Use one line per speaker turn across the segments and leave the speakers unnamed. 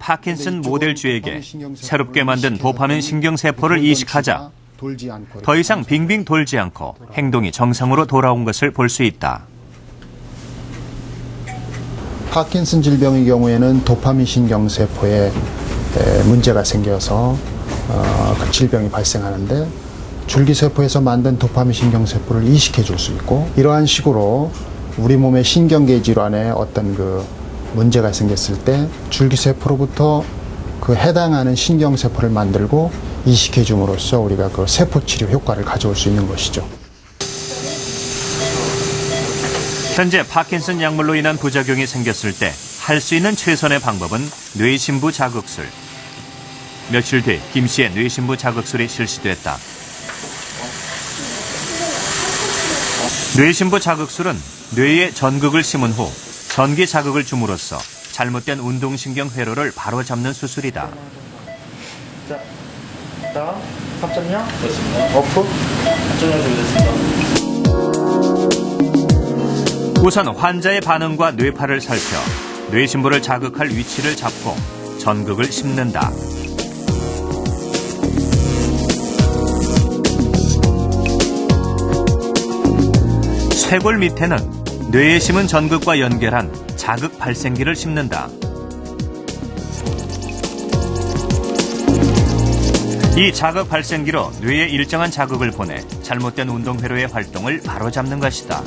파킨슨 모델주에게 새롭게 만든 도파민 신경세포를 이식하자 더 이상 빙빙 돌지 않고 행동이 정상으로 돌아온 것을 볼 수 있다.
파킨슨 질병의 경우에는 도파민 신경세포에 문제가 생겨서 그 질병이 발생하는데 줄기세포에서 만든 도파민 신경세포를 이식해 줄 수 있고, 이러한 식으로 우리 몸의 신경계 질환에 어떤 그 문제가 생겼을 때 줄기세포로부터 그 해당하는 신경세포를 만들고 이식해 줌으로써 우리가 그 세포 치료 효과를 가져올 수 있는 것이죠.
현재 파킨슨 약물로 인한 부작용이 생겼을 때 할 수 있는 최선의 방법은 뇌신부 자극술. 며칠 뒤 김 씨의 뇌신부 자극술이 실시됐다. 뇌신부 자극술은 뇌에 전극을 심은 후 전기 자극을 줌으로써 잘못된 운동신경 회로를 바로잡는 수술이다.
자, 다음 3.0 됐습니다. 오프 3.0 준비됐습니다.
우선 환자의 반응과 뇌파를 살펴 뇌신부를 자극할 위치를 잡고 전극을 심는다. 쇄골 밑에는 뇌에 심은 전극과 연결한 자극 발생기를 심는다. 이 자극 발생기로 뇌에 일정한 자극을 보내 잘못된 운동회로의 활동을 바로잡는 것이다.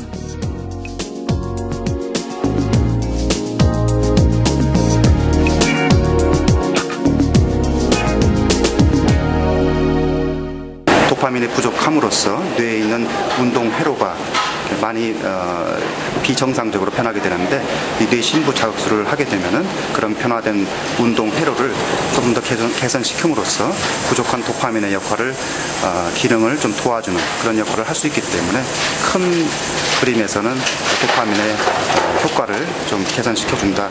도파민이 부족함으로써 뇌에 있는 운동 회로가 많이 비정상적으로 변하게 되는데, 이 뇌신부 자극술을 하게 되면은 그런 변화된 운동 회로를 조금 더 개선시킴으로써 부족한 도파민의 역할을 기능을 좀 도와주는 그런 역할을 할 수 있기 때문에 큰 그림에서는 도파민의 효과를 좀 개선시켜준다.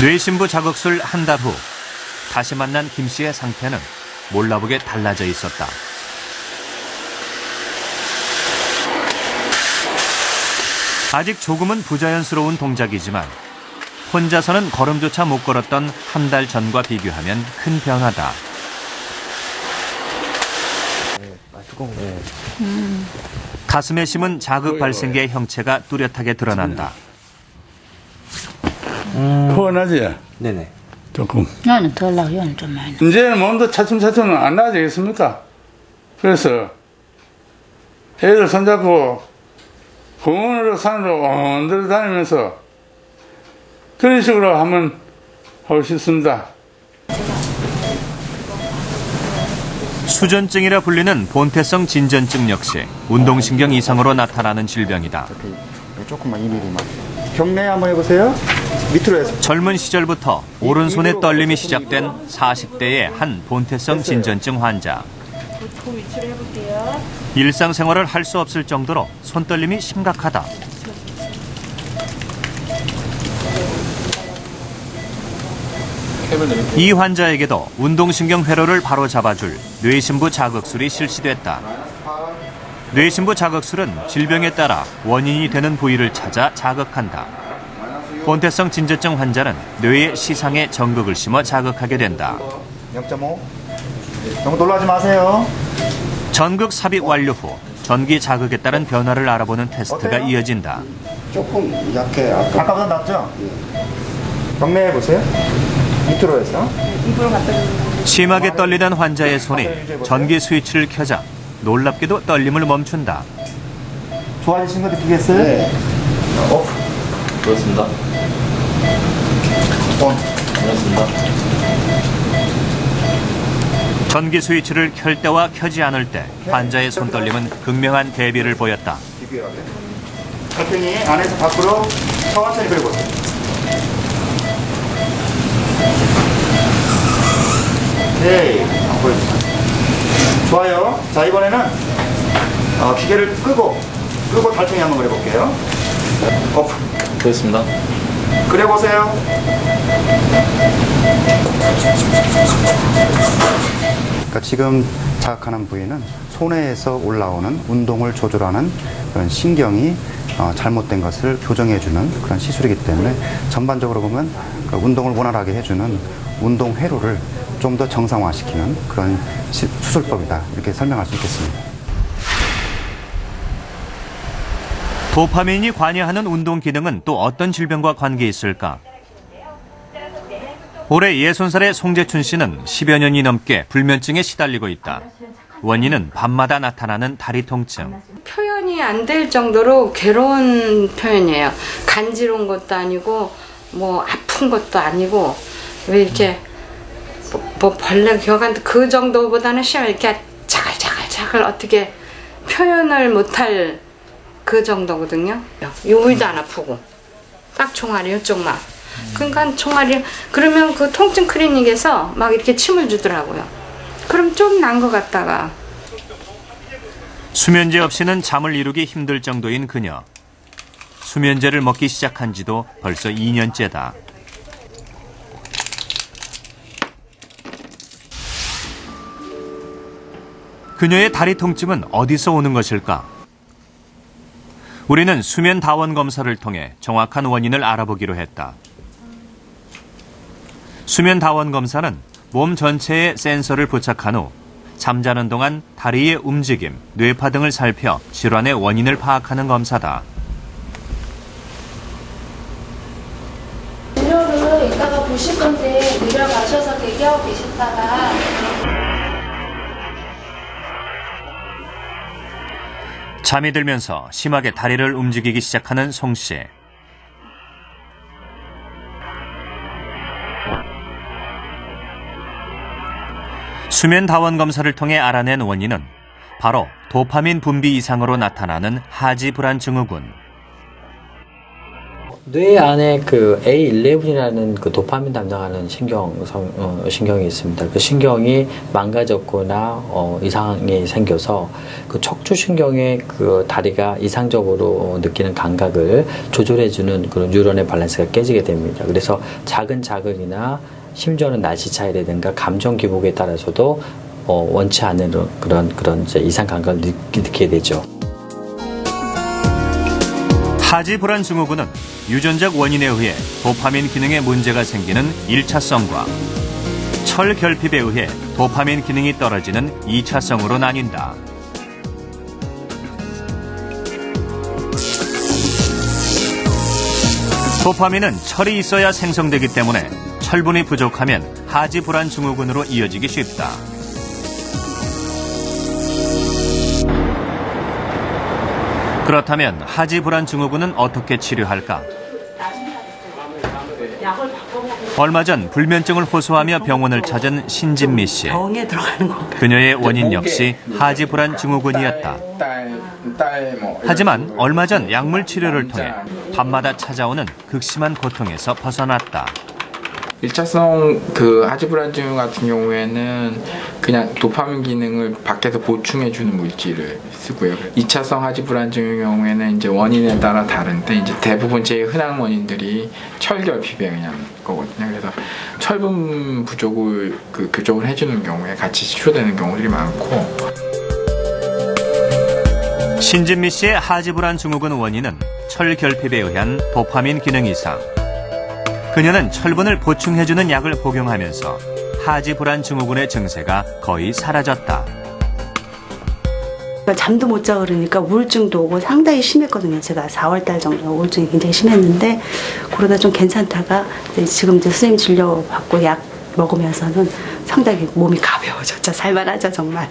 뇌신부 자극술 한 달 후 다시 만난 김 씨의 상태는 몰라보게 달라져 있었다. 아직 조금은 부자연스러운 동작이지만 혼자서는 걸음조차 못 걸었던 한 달 전과 비교하면 큰 변화다. 가슴에 심은 자극 발생기의 형체가 뚜렷하게 드러난다.
뻔하지?
네네.
조금.
나는 덜 나고 얘는 좀 많이 나.
이제는 몸도 차츰차츰 안 나아지겠습니까? 그래서 애들 손잡고 공원으로 산으로 온데로 다니면서 그런 식으로 한번 하고 싶습니다.
수전증이라 불리는 본태성 진전증 역시 운동신경 이상으로 나타나는 질병이다.
조금만 2mm만. 경례 한번 해보세요. 밑으로 해서.
젊은 시절부터 오른손에 떨림이 시작된 40대의 한 본태성 진전증 환자. 일상생활을 할 수 없을 정도로 손떨림이 심각하다. 이 환자에게도 운동신경 회로를 바로잡아줄 뇌신부 자극술이 실시됐다. 뇌신부 자극술은 질병에 따라 원인이 되는 부위를 찾아 자극한다. 본태성 진저증 환자는 뇌의 시상에 전극을 심어 자극하게 된다.
0.5. 너무 놀라지 마세요.
전극 삽입 완료 후 전기 자극에 따른 변화를 알아보는 테스트가
어때요?
이어진다.
조금 약해.
아까보다 낫죠? 경례 해보세요. 밑으로 해서.
심하게 떨리던 환자의 손이 전기 스위치를 켜자 놀랍게도 떨림을 멈춘다.
좋아지신 거 느끼겠어요?
네.
오프.
그렇습니다.
온.
그렇습니다.
전기 스위치를 켤 때와 켜지 않을 때 환자의 손떨림은 극명한 대비를 보였다.
비교하게. 천천히 안에서 밖으로 천천히 그려보세요. 네, 안 보여주세요. 좋아요. 자, 이번에는 기계를 끄고 달팽이 한번 그려볼게요. 오프.
그렇습니다.
그려보세요.
그러니까 지금 자극하는 부위는 손에서 올라오는 운동을 조절하는 그런 신경이 잘못된 것을 교정해주는 그런 시술이기 때문에 전반적으로 보면 운동을 원활하게 해주는 운동 회로를 좀 더 정상화시키는 그런 수술법이다, 이렇게 설명할 수 있겠습니다.
도파민이 관여하는 운동 기능은 또 어떤 질병과 관계 있을까? 올해 60살의 송재춘 씨는 10여 년이 넘게 불면증에 시달리고 있다. 원인은 밤마다 나타나는 다리 통증.
표현이 안 될 정도로 괴로운 표현이에요. 간지러운 것도 아니고 뭐 아픈 것도 아니고 왜 이렇게 뭐 벌레 기어간데 그 정도보다는 심해. 이렇게 자글자글 어떻게 표현을 못할 그 정도거든요. 요 부위도 안 아프고 딱 종아리 이쪽만. 그러니까 종아리 그러면 그 통증 클리닉에서 막 이렇게 침을 주더라고요. 그럼 좀 난 것 같다가.
수면제 없이는 잠을 이루기 힘들 정도인 그녀. 수면제를 먹기 시작한 지도 벌써 2년째다. 그녀의 다리 통증은 어디서 오는 것일까? 우리는 수면 다원 검사를 통해 정확한 원인을 알아보기로 했다. 수면 다원 검사는 몸 전체에 센서를 부착한 후 잠자는 동안 다리의 움직임, 뇌파 등을 살펴 질환의 원인을 파악하는 검사다.
진료를 이따가 보실 건데 내려가셔서 대기하고 계셨다가
잠이 들면서 심하게 다리를 움직이기 시작하는 송 씨. 수면 다원 검사를 통해 알아낸 원인은 바로 도파민 분비 이상으로 나타나는 하지 불안 증후군.
뇌 안에 그 A11이라는 그 도파민 담당하는 신경이 있습니다. 그 신경이 망가졌거나 이상이 생겨서 그 척추신경의 그 다리가 이상적으로 느끼는 감각을 조절해주는 그런 뉴런의 밸런스가 깨지게 됩니다. 그래서 작은 자극이나 심지어는 날씨 차이라든가 감정 기복에 따라서도 원치 않는 그런 이제 이상 감각을 느끼게 되죠.
하지 불안 증후군은 유전적 원인에 의해 도파민 기능에 문제가 생기는 1차성과 철 결핍에 의해 도파민 기능이 떨어지는 2차성으로 나뉜다. 도파민은 철이 있어야 생성되기 때문에 철분이 부족하면 하지 불안 증후군으로 이어지기 쉽다. 그렇다면 하지 불안 증후군은 어떻게 치료할까? 얼마 전 불면증을 호소하며 병원을 찾은 신진미 씨.
병에 들어가는 건가요?
그녀의 원인 역시 하지 불안 증후군이었다. 하지만 얼마 전 약물 치료를 통해 밤마다 찾아오는 극심한 고통에서 벗어났다.
1차성 그 하지불안증 같은 경우에는 그냥 도파민 기능을 밖에서 보충해주는 물질을 쓰고요. 2차성 하지불안증의 경우에는 이제 원인에 따라 다른데 이제 대부분 제일 흔한 원인들이 철결핍에 의한 거거든요. 그래서 철분 부족을 그 교정을 해주는 경우에 같이 치료되는 경우들이 많고.
신진미 씨의 하지불안 증후군 원인은 철결핍에 의한 도파민 기능 이상. 그녀는 철분을 보충해주는 약을 복용하면서 하지불안 증후군의 증세가 거의 사라졌다.
잠도 못 자고 그러니까 우울증도 오고 상당히 심했거든요. 제가 4월달 정도 우울증이 굉장히 심했는데 그러다 좀 괜찮다가 지금 이제 선생님 진료 받고 약 먹으면서는 상당히 몸이 가벼워졌죠. 살만하죠, 정말.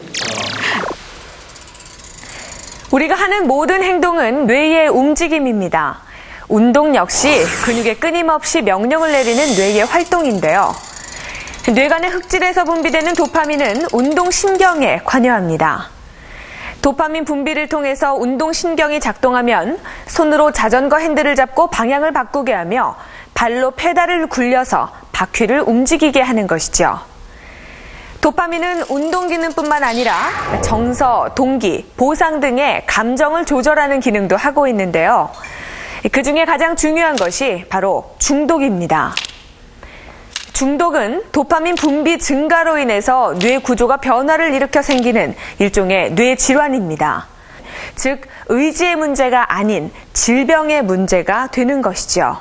우리가 하는 모든 행동은 뇌의 움직임입니다. 운동 역시 근육에 끊임없이 명령을 내리는 뇌의 활동인데요. 뇌간의 흑질에서 분비되는 도파민은 운동신경에 관여합니다. 도파민 분비를 통해서 운동신경이 작동하면 손으로 자전거 핸들을 잡고 방향을 바꾸게 하며 발로 페달을 굴려서 바퀴를 움직이게 하는 것이죠. 도파민은 운동 기능뿐만 아니라 정서, 동기, 보상 등의 감정을 조절하는 기능도 하고 있는데요. 그중에 가장 중요한 것이 바로 중독입니다. 중독은 도파민 분비 증가로 인해서 뇌 구조가 변화를 일으켜 생기는 일종의 뇌 질환입니다. 즉 의지의 문제가 아닌 질병의 문제가 되는 것이죠.